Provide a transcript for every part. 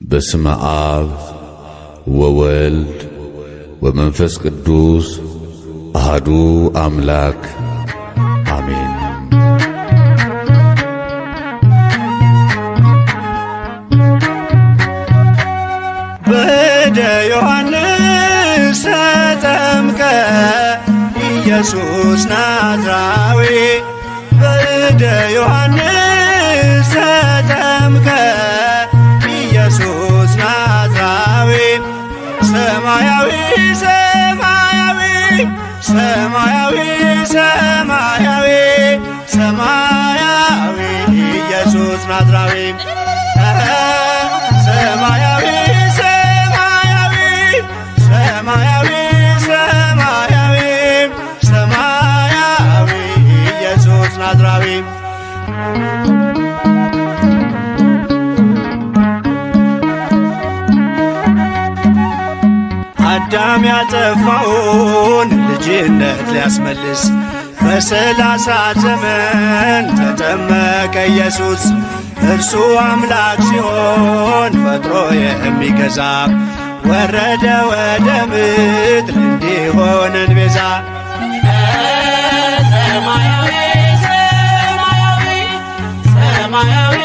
በስመ አብ ወወልድ ወመንፈስ ቅዱስ አሐዱ አምላክ አሜን። በእደ ዮሐንስ ተጠምቀ ኢየሱስ ናዝራዊ በእደ ዮሐንስ ተጠምቀ ኢየሱስ ናዝራዊ ሰማያዊ ሰማያዊ ሰማያዊ ሰማያዊ ሰማያዊ ኢየሱስ ናዝራዊ ሰማያዊ ሰማያዊ ሰማያዊ ሰማያዊ ሰማያዊ ኢየሱስ ናዝራዊ አዳም ያጠፋውን ልጅነት ሊያስመልስ በ30 ዘመን ተጠመቀ ኢየሱስ። እርሱ አምላክ ሲሆን ፈጥሮ የሚገዛ ወረደ ወደ ምድር እንዲሆነን ቤዛ። ሰማያዊ ሰማያዊ ሰማያዊ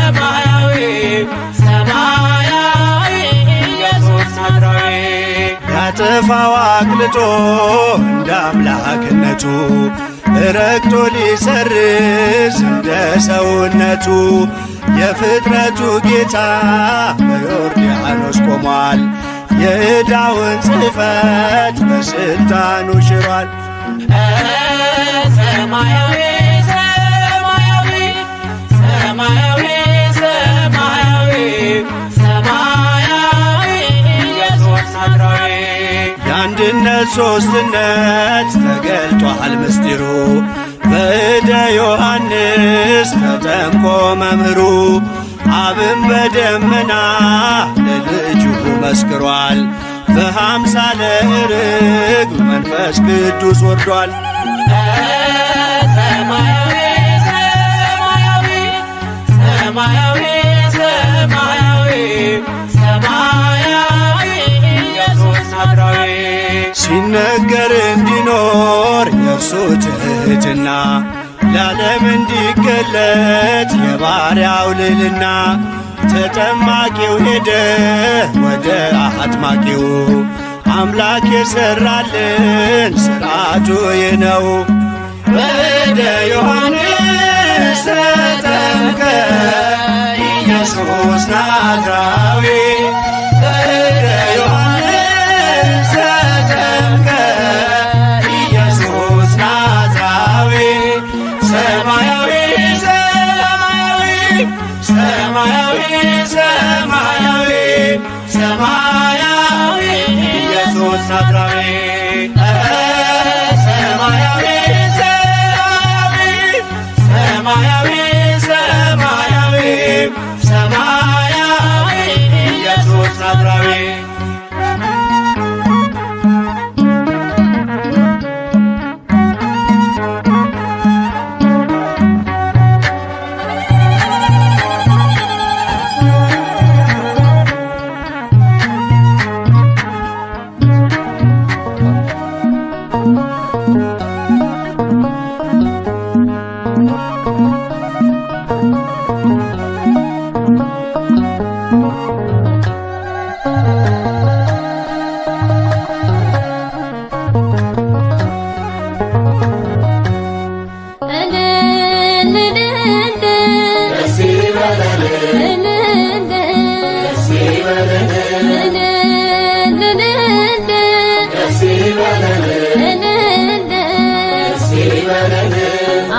ሰማያዊ ሰማያዊ ኢየሱስ ናዝራዊ ያጠፋው አቅልጦ እንደ አምላክነቱ ረግጦ ሊሰርዝ እንደ ሰውነቱ የፍጥረቱ ጌታ በዮርዳኖስ ቆሟል። የዕዳውን ጽሕፈት በሥልጣኑ ሽሯል። ሰማያዊ ሰማያዊ ሰማያዊ ሰማያዊ ሰማያዊ ኢየሱስ ናዝራዊ የአንድነት ሦስትነት ተገልጧል ምስጢሩ በእደ ዮሐንስ ተጠምቆ መምህሩ። አብን በደመና ለልጁ መስክሯል። በአምሳለ ርግብ መንፈስ ቅዱስ ወርዷል። ሰማያዊ ሰማያዊ ሰማያዊ ሰማያዊ ሰማያዊ ኢየሱስ ናዝራዊ ሲነገር እንዲኖር የእርሱ ትሕትና ለዓለም እንዲገለጥ የባሪያው ልዕልና። ተጠማቂው ሄደ ወደ አጥማቂው አምላክ የሠራልን ሥርዓቱ ይህ ነው። በእደ ዮሐንስ ተጠምቀ ኢየሱስ ናዝራዊ በእደ ዮሐንስ ተጠምቀ ኢየሱስ ናዝራዊ ሰማያዊ ሰማያዊ ሰማያዊ ሰማያዊ ሰማያዊ ኢየሱስ ናዝራዊ ሰማያዊ ሰማያዊ ሰማያዊ ሰማያዊ ሰማያዊ ኢየሱስ ናዝራዊ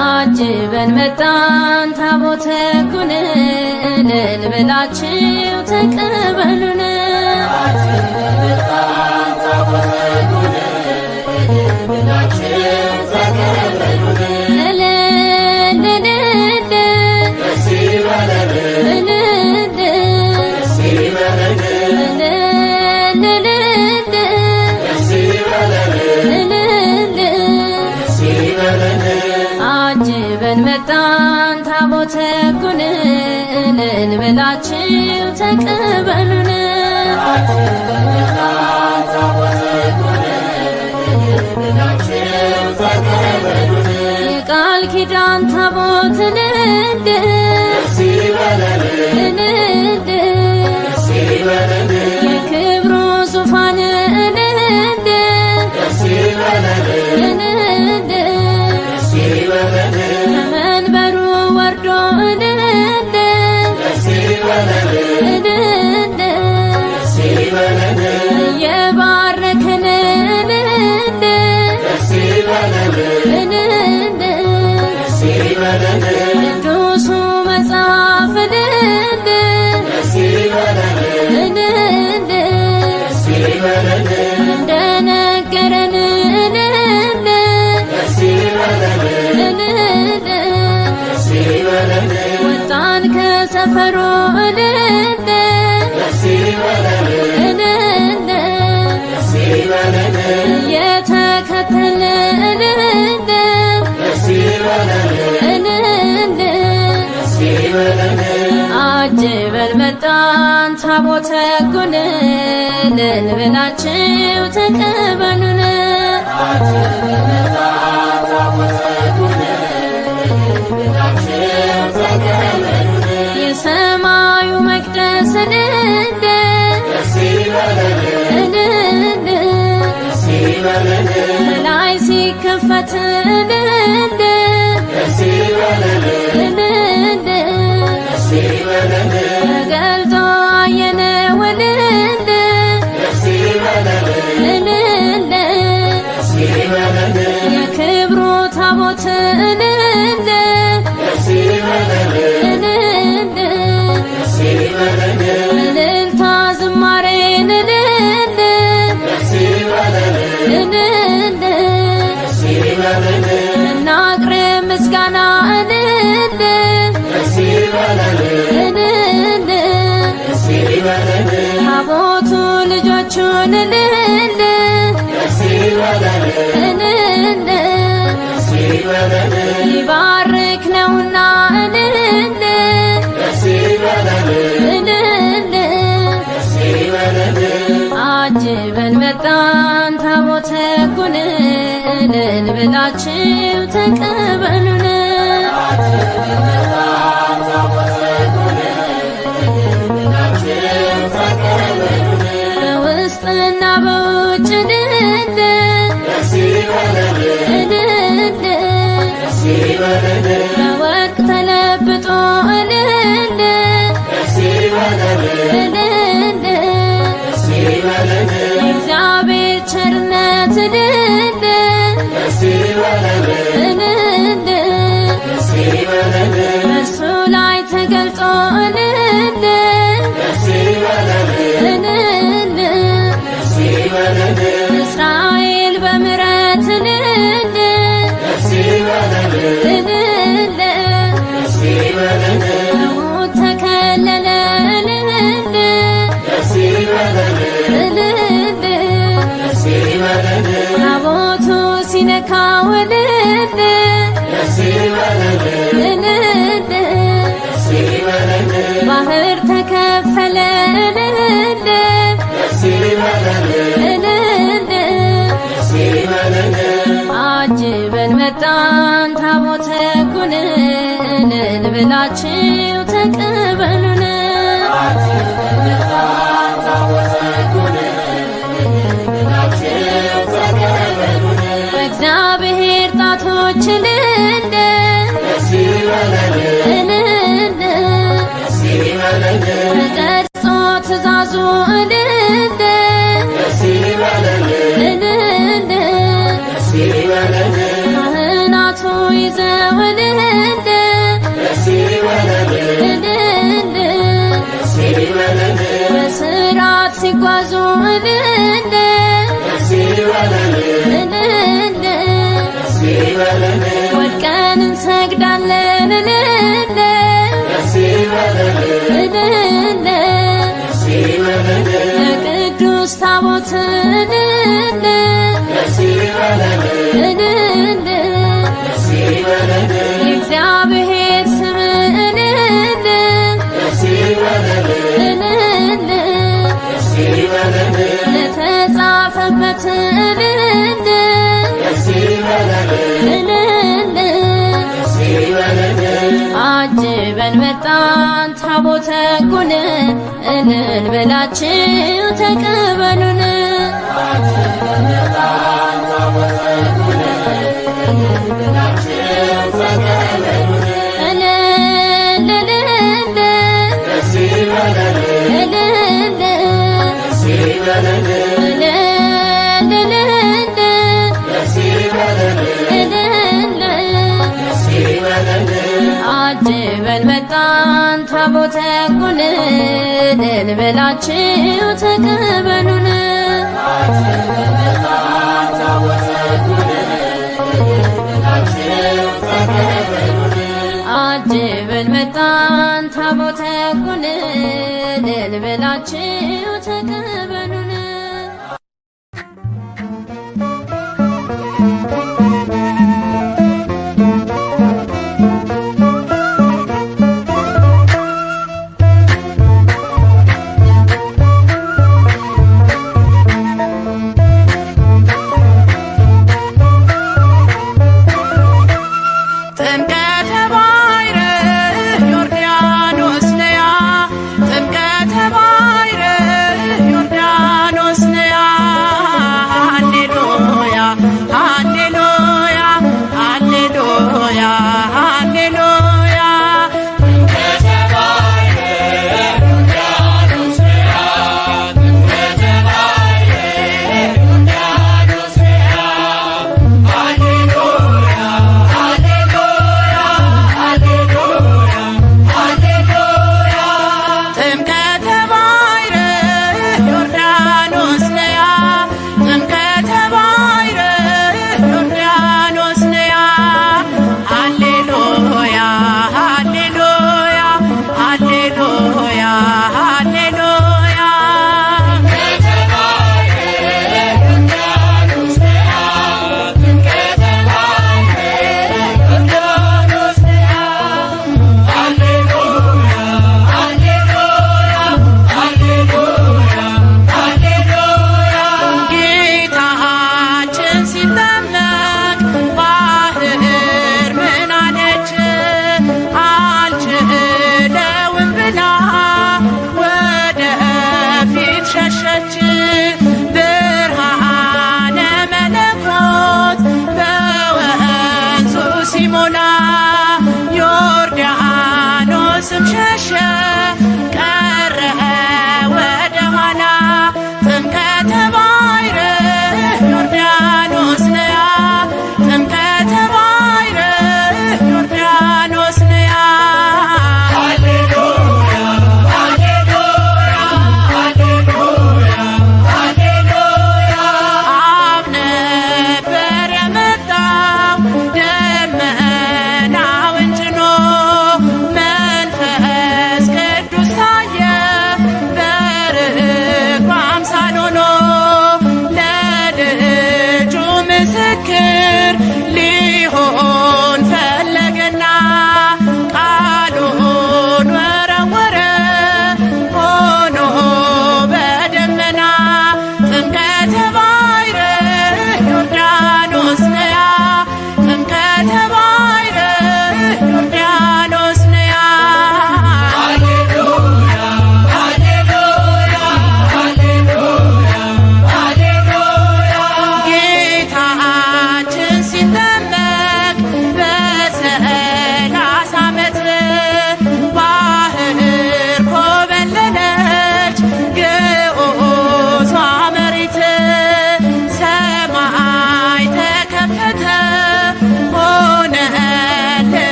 አጅበን መጣን ታቦተ ሕጉን እልል ብላችሁ ተቀበሉን። አጅበን መጣን ታቦተ ሕጉን እልል ብላችሁ ተቀበሉን። ደስ ይበለን ደስ ይበለን አጅበን መጣን ታቦተ ሕጉን እልል ብላችሁ ተቀበሉን። የቃል ኪዳን ታቦት እንደ የክብሩ ዙፋን እንደ ከመንበሩ ወርዶ እንደ የባረከን እንደ ቅዱሱ መጽሐፍ እንደ እንደነገረን ወጣን ከሰፈሩ የተከተልን አጅበን መጣን ታቦተ ሕጉን እልል ብላችሁ ተቀበሉን። የሰማዩ መቅደስ እንደ ከላይ ሲከፈት እንደ ተገልጦ አየነው እንደ የክብሩ ታቦት እንደ እልልታ ዝማሬን እንደ እናቅርብ ምስጋና እንደ ታቦቱ ልጆቹን እንደ ሊባርክ ነውና እንደ አጅበን መጣን ታቦተ ሕጉን እልል ብላችሁ ተቀበሉን። በውስጥና በውጭ እንደ በወርቅ ተለብጦ እንደ የእግዚአብሔር ቸርነት እንደ በእርሱ ላይ ተገልጦ እንደ እስራኤል በምሕረት እንደ ከሞት ተከለለ እንደ ታቦቱ ሲነካው እንደ ባህር ተከፈለ እንደ አጅበን መጣን ታቦተ ሕጉን እልል ብላችሁ ተቀበሉን። በእግዚአብሔር ጣቶች እንደ ተቀርጾ ትእዛዙ እንደ ካህናቱ ይዘው እንደ በሥርዓት ሲጓዙ እንደ ወድቀን እንሰግዳለን እንደ ለቅዱስ ታቦት እንደ የእግዚአብሔር ስም እንደ ሕጉን እልል ብላችሁ ተቀበሉን። አጅበን መጣን ታቦተ ሕጉን እልል ብላችሁ ተቀበሉን። አጅበን መጣን ታቦተ ሕጉን እልል ብላችሁ ተቀበሉን።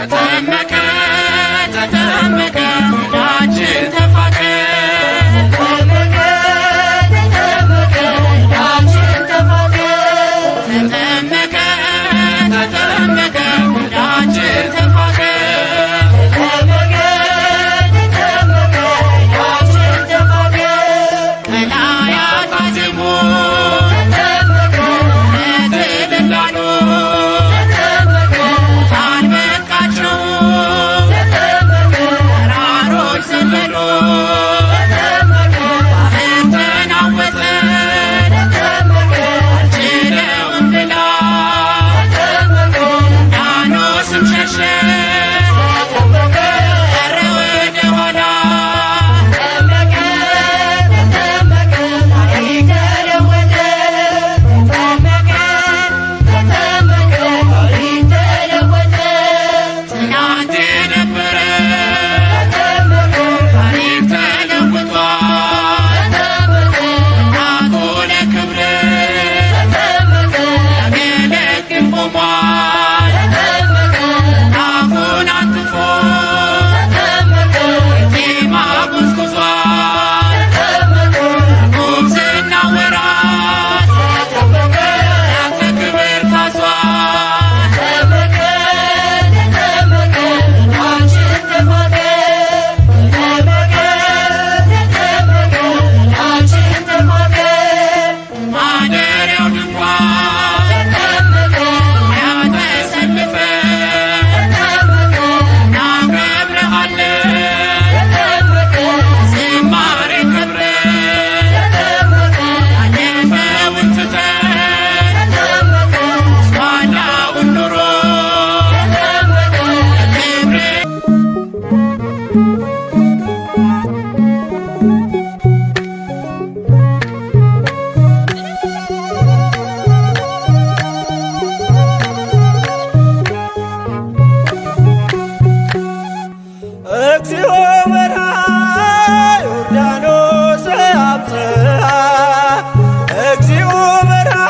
ተጠመቀ ተጠመቀ ዕዳችን ተፋቀ ተጠመቀ ተጠመቀ ዕዳችን ተፋቀ ተጠመቀ ተጠመቀ ዕዳችን ተፋቀ ተጠመቀ ተጠመቀ ዕዳችን ተፋቀ ከላያት አዜሙ ተጠመቀ ለትልላኑ ተጠመቀ ሙታን በቃቸው ተጠመቀ ተራሮች ዘለሉ ተጠመቀ ባህር ተናወጠ ተጠመቀ አልችለውም ብላ ተጠመቀ ዮርዳኖስም ሸሸ ተጠመቀ ቀረ ወደ ኋላ ተጠመቀ ተጠመቀ ታሪክ ተለወጠ ተጠመቀ ተጠመቀ ታሪክ ተለወጠ ትናንት የነበረ ተጠመቀ ታሪክ ተለውጧል ተጠመቀ እናቱ ለክብር ተጠመቀ ሊያገለግል ቆሟል ተጠመቀ አፉን አጥፎ ተጠመቀ ቂም አጎዝጉዟል ተጠመቀ ጉብዝና ወራት ተጠመቀ ያንተ ክብር ታዟል ተጠመቀ ተጠመቀ ዕዳችን ተፋቀ ተጠመቀ ተጠመቀ ዕዳችን ተፋቀ ማደሪያው ድንኳን ተጠመቀ ያተሰልፈን ተጠመቀ እናከብርሃለን ተጠመቀ ዝማሬ ከብረን ተጠመቀ ያለፈውን ትተን ተጠመቀ ኋላውን ኑሮ ተጠመቀ ለክብርህ እግዚኦ በርሃ ዮርዳኖስ አብጽሐ እግዚኦ በርሃ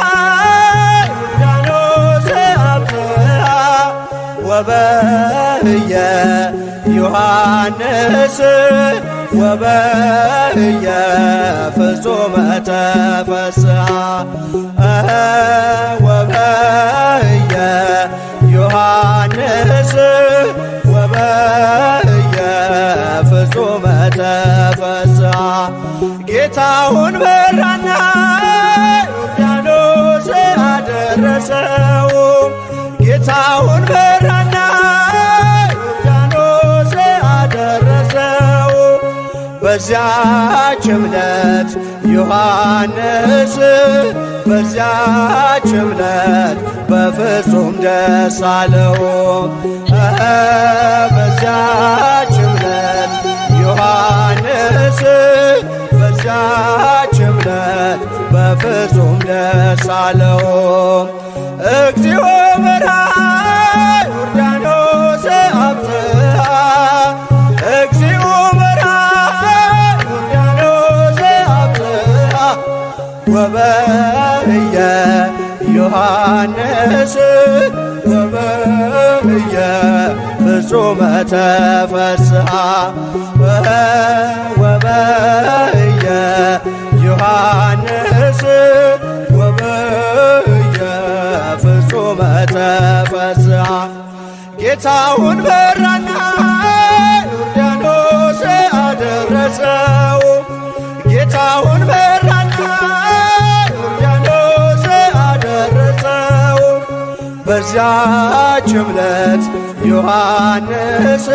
ዮርዳኖስ አብጽሐ ወበህየ ዮሐንስ ወበህየ ፍጹመ ተፈስሐ ወበህየ ዮሐንስ ወበህየ ፍጹመ ተፈስሐ ጌታውን በራና ዮርዳኖስ አደረሰው ጌታውን በራና ዮርዳኖስ አደረሰው በዚያች ዕለት ዮሐንስ በዚያች ዕለት በፍጹም ደስ አለው በዚያች ዕለት ዮሐንስ በዚያች ዕለት በፍጹም ደስ አለው እግዚኦ በርሃ ዮርዳኖስ አብጽሐ እግዚኦ በርሃ ዮርዳኖስ አብጽሐ ወበህየ ዮሐንስ ወበህየ ፍጹመ ተፈስሐ ወበህየ ዮሐንስ ወበህየ ፍጹመ ተፈስሐ ጌታውን በራና ዮርዳኖስ አደረሰው ጌታውን በራና ዮርዳኖስ አደረሰው በዚያች ዕለት ዮሐንስ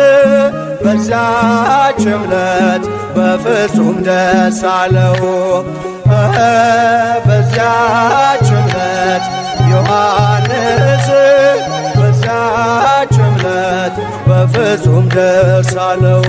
በዚያች ዕለት በፍጹም ደስ አለው በዚያች ዕለት ዮሐንስ በዚያች ዕለት በፍጹም ደስ አለው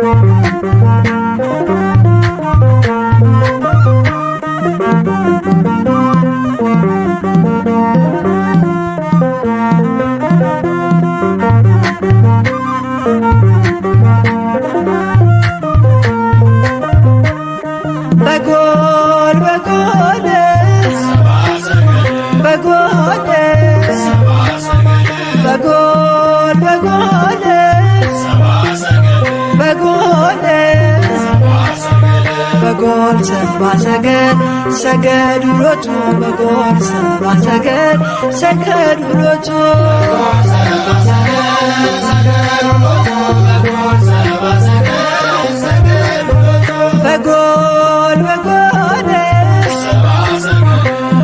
Thank you. በጎል በጎል በጎል ሰባ ሰገል ሰገዱ ሎቱ በጎል ሰባ ሰገል ሰገዱ ሎቱ በጎል በጎል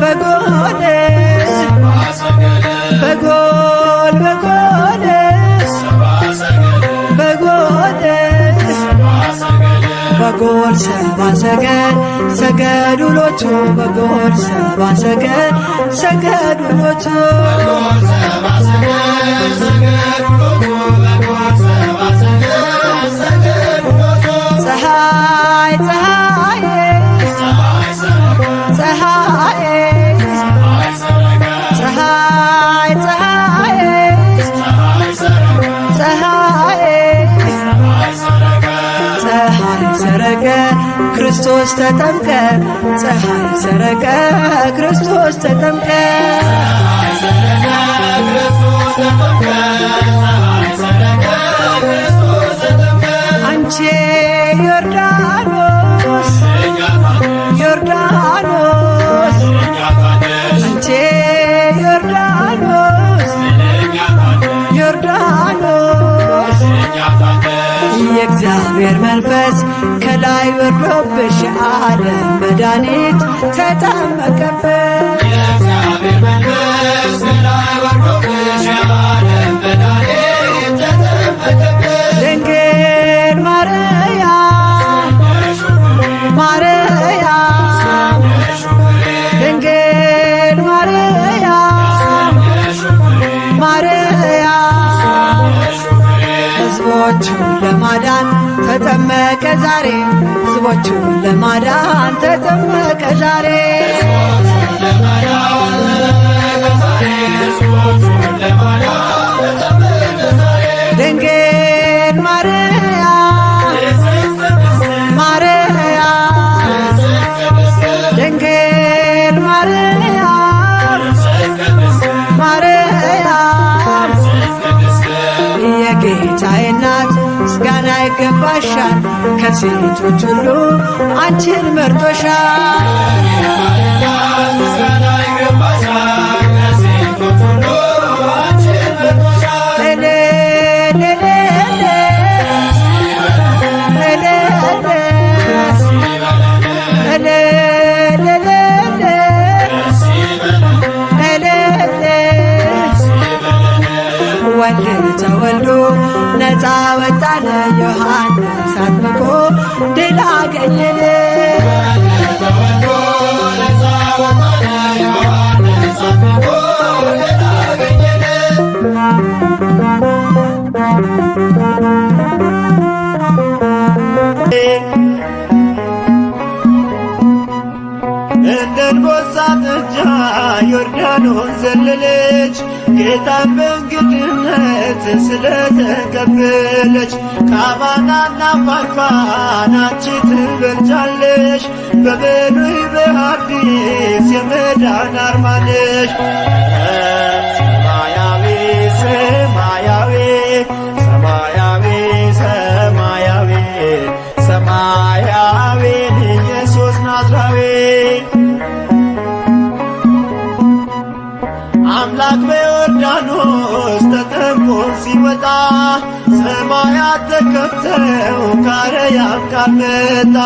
በጎል በጎል በጎል በጎል በጎል ሰባ ሰገል ሰገዱ ሎቱ በጎል ሰባ ሰገል ሰገዱ ሎቱ ፀሐይ ፀሐይ ፀሐይ ፀሐይ ፀሐይ ፀሐይ ፀሐይ ሰረቀ ክርስቶስ ተጠምቀ ፀሐይ ሰረቀ ክርስቶስ ተጠምቀ አንቺ ዮርዳኖስ ዮርዳኖስ አንቺ ዮርዳኖስ ዮርዳኖስ የእግዚአብሔር መንፈስ ከላይ ወርዶብሽ ዓለም መድኃኒት ተጠመቀብሽ የእግዚአብሔር መንፈስ ከላይ ወርዶብሽ ዓለም መድኃኒት ተጠመቀብሽ ድንግል ማርያም ማርያም ድንግል ማርያም ማርያም ሕዝቦቹን ለማዳን ተጠመቀ ዛሬ ሕዝቦቹን ለማዳን ተጠመቀ ዛሬ ድንግል ማርያም ማርያም ድንግል ማርያም ማርያም የጌታዬ እናት ምስጋና ይገባሻል ከሴቶች ሁሉ አንቺን መርጦሻል ወልድ ተወልዶ ነፃ ወጣነ ዮሐንስ አጥምቆ ድል አገኘን እንደንቦሳ ጥጃ ዮርዳኖስ ዘለለች ጌታን በእንግድነት ስለተቀበለች ከአማናና ፋርፋን አንቺ ትበልጫለሽ በብሉይ በሐዲስ የመዳን አርማ ነሽ ሰማያዊ ሰማያዊ ሰማያዊ ሰማያዊ ሰማያዊ ኢየሱስ ናዝራዊ አምላክ በዮርዳኖስ ተጠምቆ ሲወጣ ሰማያት ተከፍተው ከአርያም ቃል መጣ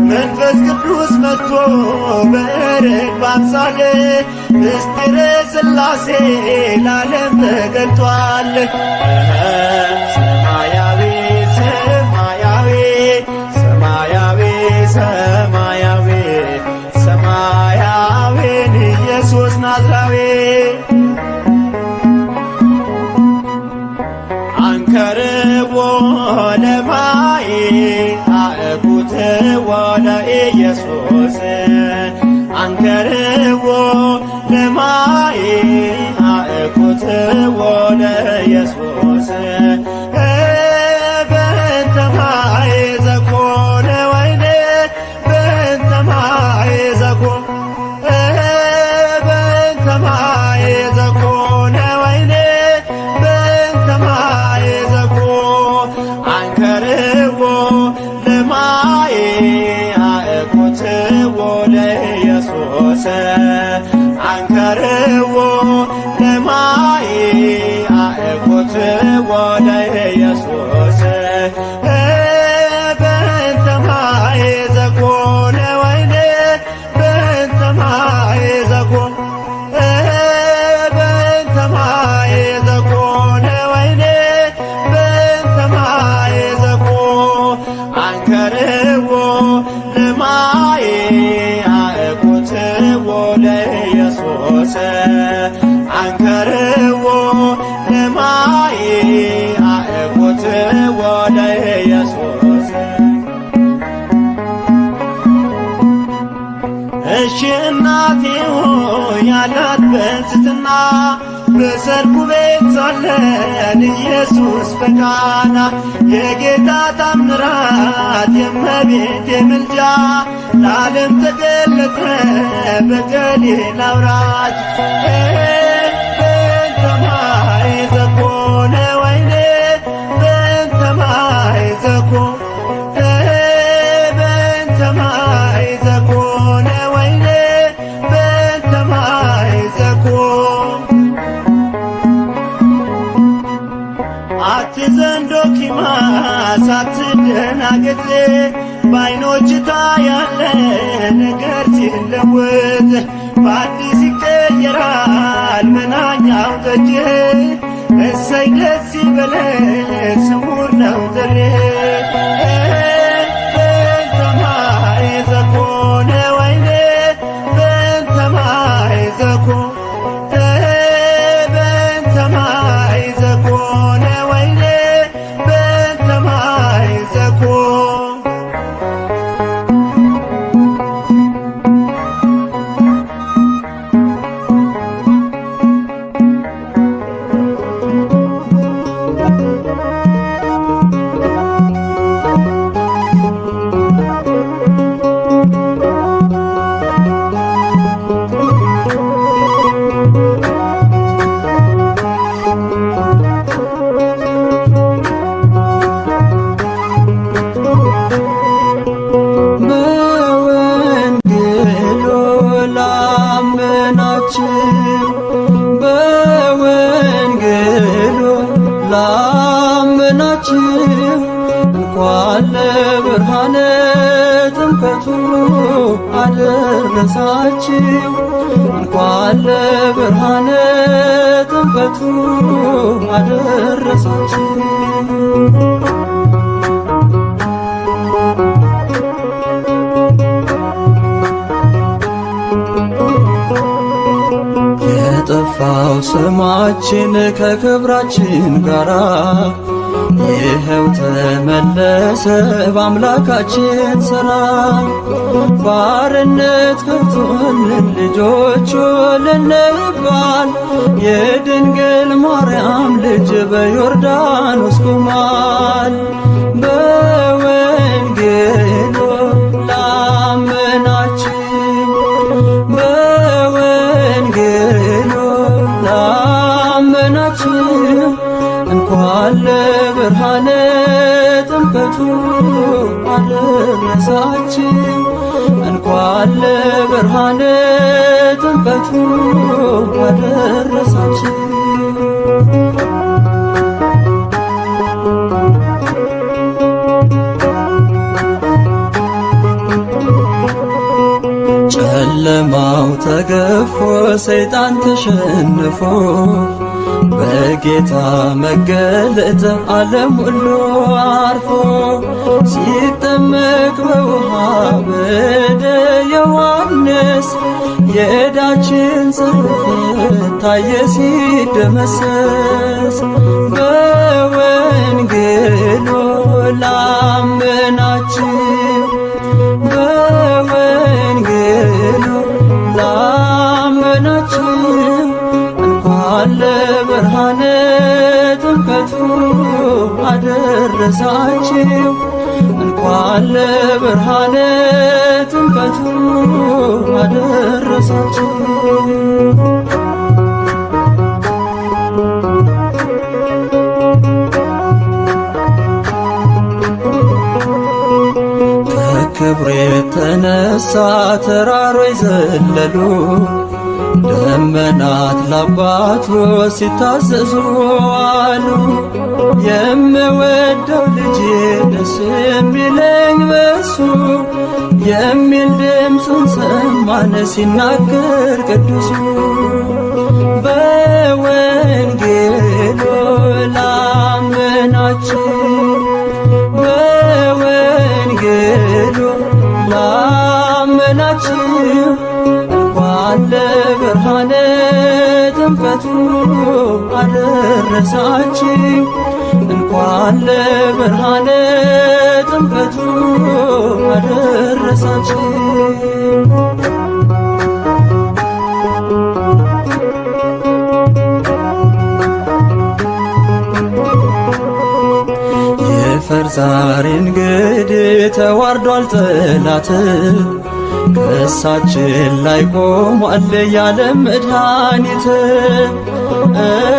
መንፈስ ቅዱስ መጥቶ በርግብ አምሳል ምስጢረ ሥላሴ ለዓለም ተገልጧል ሰማያዊ ሰማያዊ ሰማያዊ ሰማያዊ ሰማያዊን ኢየሱስ ናዝራዊ አንከርዎ ለማይ አእኩትዎ ለኢየሱስ አንከርዎ ለማይ አእኩትዎ ለኢየሱስ በእንተ ማይ ዘኮነ ወይኔ በእንተ ማይ ዘኮነ በእንተ ማይ ዘኮነ ወይኔ በእንተ ማይ ወደ ኢየሱስ በእንተ ማይ ዘኮነ ወይኔ በእንተ ማይ ዘኮነ በእንተ ማይ ዘኮነ ወይኔ በእንተ ማይ ዘኮነ አንከርዎ ለማይ አእኩትዎ ለኢየሱስ አንከርዎ ለማይ አእኩትዎ ለኢየሱስ እሺ እናቴ ሆይ ያላት በትሕትና በሰርጉ ቤት ሳለን ኢየሱስ በቃና የጌታ ታምራት የእመቤቴ ምልጃ ለዓለም ተገለጠ በገሊላ አውራጅ በእንተ ማይ ዘኮነ ወይኔ በእንተ ማይ ዘኮነ በእንተ ማይ ዘኮነ ወይኔ በእንተ ማይ ዘኮነ አትዘንዶ ኪማስ አትደናገጥ በዓይኖች ታያለ ነገር ሲለወጥ በአዲስ ይቀየራል መናኛው ጠጅ እሰይ ደስ ይበለን ስሙር ነው ጥሪ በእንተ ማይ ዘኮነ ወይኔ በእንተ ማይ ዘኮነ በእንተ ማይ ዘኮነ ወይኔ በእንተ ማይ ዘኮነ በወንጌሉ ላመናችሁ እንኳን ለብርሃነ ጥምቀቱ አደረሳችሁ እንኳን ለብርሃነ ጥምቀቱ አደረሳችሁ የጠፋው ስማችን ከክብራችን ጋራ ይኸው ተመለሰ በአምላካችን ሥራ ባርነት ከቶንን ልጆቹ ልንባል የድንግል ማርያም ልጅ በዮርዳኖስ ቆሟል በወንጌሉ ላመናችሁ በወንጌሉ ላመናችሁ እንኳን ለብርሃነ ጥምቀቱ አደረሳችሁ እንኳን ለብርሃነ ጥምቀቱ አደረሳችሁ ጨለማው ተገፎ ሰይጣን ተሸንፎ በጌታ መገለጥ ዓለም ሁሉ አርፎ ሲጠመቅ በውሃ በደ ዮሐንስ የዕዳችን ጽሕፈት ታየ ሲደመሰስ በወንጌሉ ላመናችሁ በወንጌሉ ላመናችሁ እንኳን ለብርሃነ ጥምቀቱ አደረሳችሁ እንኳን ለብርሃነ ጥምቀቱ አደረሳችሁ ከክብሩ የተነሳ ተራሮች ዘለሉ ደመናት ለአባቱ ሲታዘዙ አሉ። የምወደው ልጄ ደስ የሚለኝ በሱ የሚል ድምፁን ሰማን ሲናገር ቅዱሱ። በወንጌሉ ላመናችሁ በወንጌሉ ላመናችሁ እንኳን ለብርሃነ ጥምቀቱ አደረሳችሁ እንኳን ለብርሃነ ጥምቀቱ አደረሳችሁ። ዛሬ እንግዲህ ተዋርዷል ጠላት ከእሳችን ላይ ቆሟል ያለም መድኃኒት።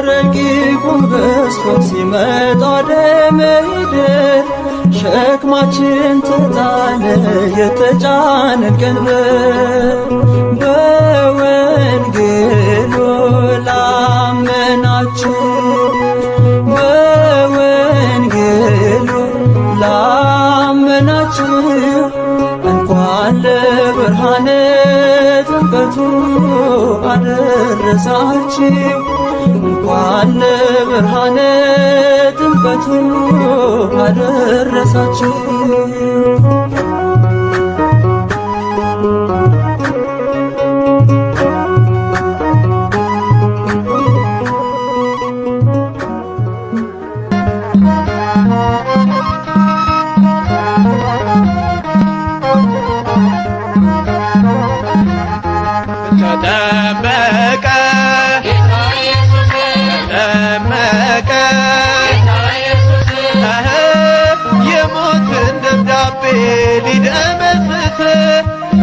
ረቂቁ ገዝፎ ሲመጣ ወደ ምድር ሸክማችን ተጣለ የተጫነን ቀንበር። በወንጌሉ ላመናችሁ በወንጌሉ ላመናችሁ እንኳን ለብርሃነ ጥምቀቱ አደረሳችሁ እንኳን ለብርሃነ ጥምቀቱ አደረሳችሁ።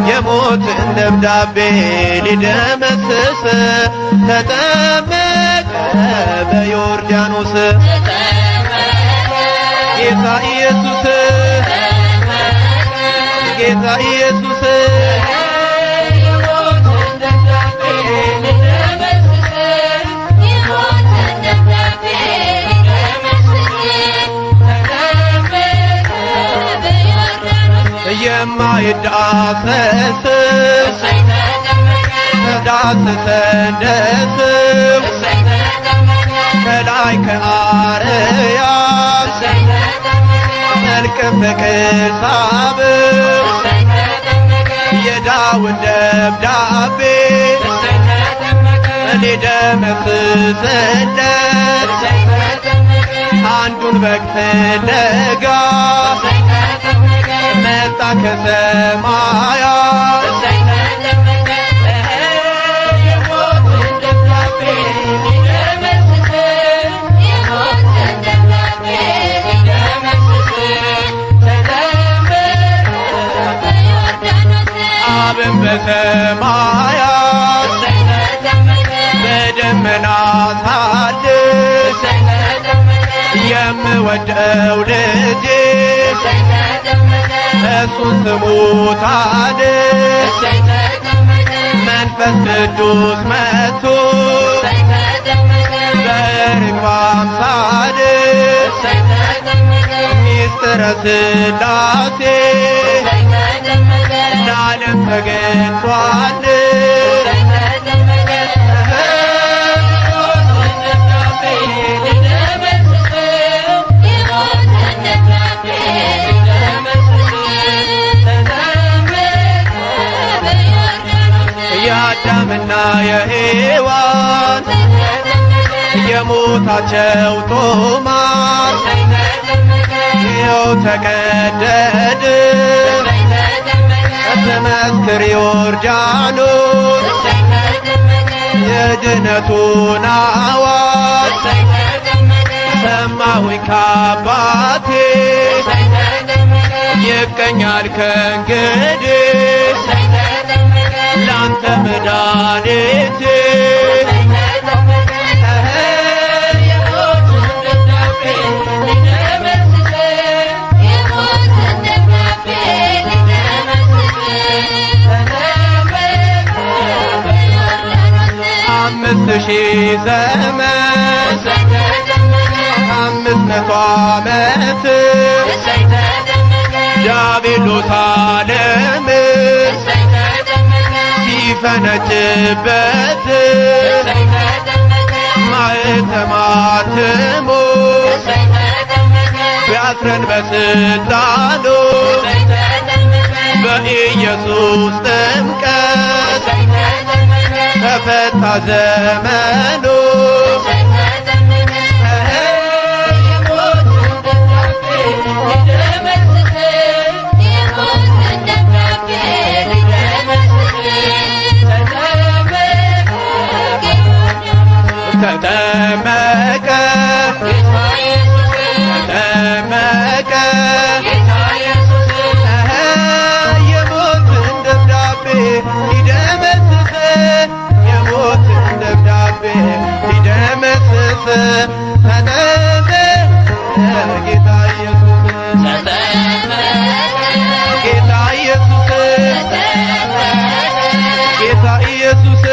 የሞትን ደብዳቤ ሊደመስስ ተጠመቀ በዮርዳኖስ ጌታ ኢየሱስ ጌታ ኢየሱስ የማይዳሰስ ተዳስሰን ደስም ከላይ ከአርያም መልክም በክሳብ የዳዊት ደብዳቤ ሊደመስስለት አንዱን በግ ፍለጋ መጣ ከሰማያት የሞትን ደብዳቤ ሊደመስስ አብን በሰማያት በደመና ሳድስ የምወደው ልጄ እሱን ስሙት አድስ መንፈስ ቅዱስ መጥቶ በርግብ አምሳል ሚስጥረ ሥላሴ ለዓለም ተገልጧል። የአዳምና የሔዋን የሞታቸው ጦማር ይኸው ተቀደደ በመስክር ዮርዳኖስ የድነቱን አዋጅ ሰማሁኝ ከአባቴ ይገኛል ከእንግዲህ ላንተ መድኃኒቴ በ300 ዓመት ዲያብሎስ ዓለም ሲፈነጭበት ማኅተማትሞ ቢያስረን በስልጣኑ በኢየሱስ ጥምቀት ተፈታ ዘመኑ። ተጠመቀ ተጠመቀ የሞትን ደብዳቤ ሊደመስስ የሞትን ደብዳቤ ሊደመስስ ተጠመቀ ጌታ ኢየሱስ ጌታ ኢየሱስ ጌታ ኢየሱስ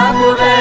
Yeah.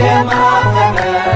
የማፈቀር